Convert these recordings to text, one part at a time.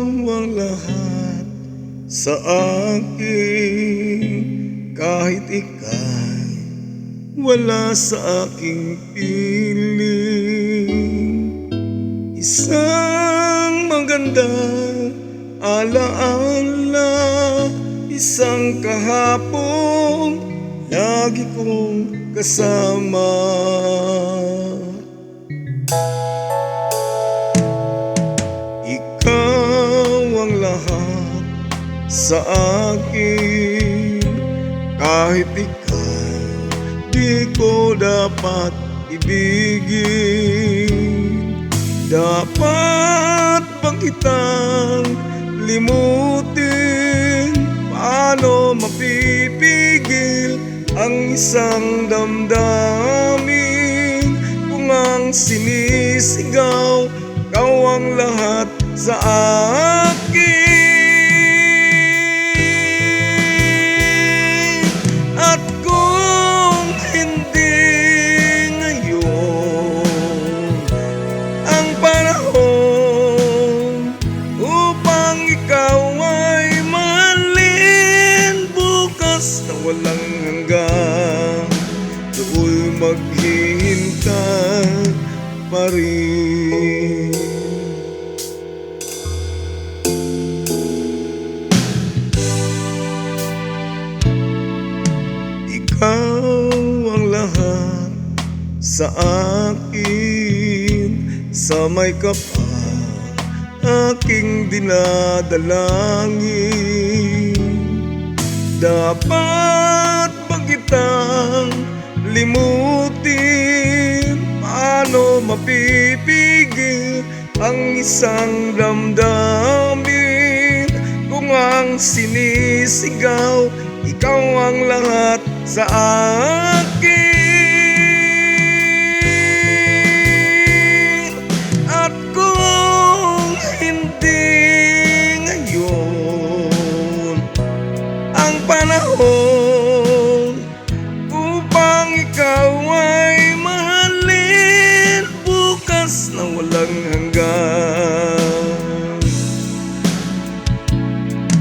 ang lahat sa akin, kahit ika'y wala sa aking piling. Isang magandang alaala, isang kahapon lagi kong kasama. Ikaw ang lahat sa akin, kahit ika'y di ko dapat ibigin. Dapat bang kitang limutin? Paano mapipigil ang isang damdamin kung ang sinisigaw ikaw ang lahat sa akin? At kung hindi ngayon ang panahon upang ikaw ay mahalin, bukas na walang hanggan do'y maghihintay pa rin. Ikaw ang lahat sa akin, sa may kapal aking dinadalangin. Dapat ba kitang limutin? Paano mapipigil ang isang damdamin kung ang sinisigaw ikaw ang lahat sa akin? At kung hindi ngayon ang panahon upang ikaw ay mahalin, bukas na walang hanggan,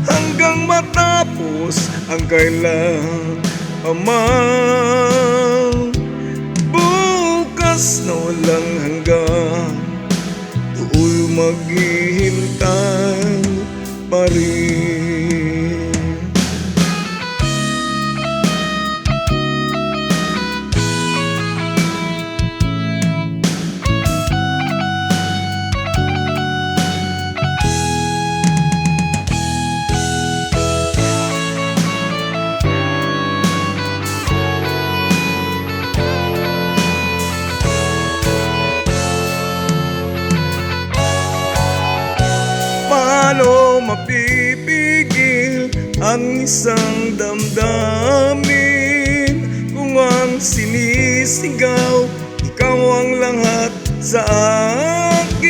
hanggang matapos ang kailanman. Bukas na walang hanggan do'y maghihintay pa rin. Paano mapipigil ang isang damdamin kung ang sinisigaw ikaw ang lahat sa akin?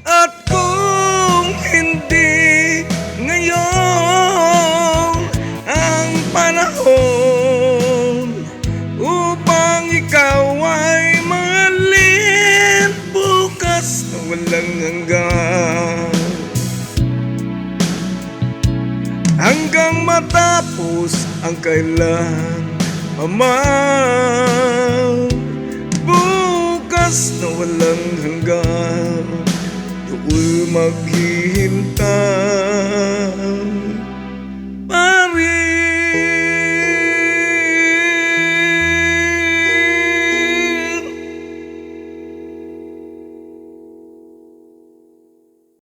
At kung hindi ngayon ang panahon upang ikaw ay mahalin, bukas na walang hanggan, hanggang matapos ang kailanman. Bukas na walang hanggan do'y maghihintay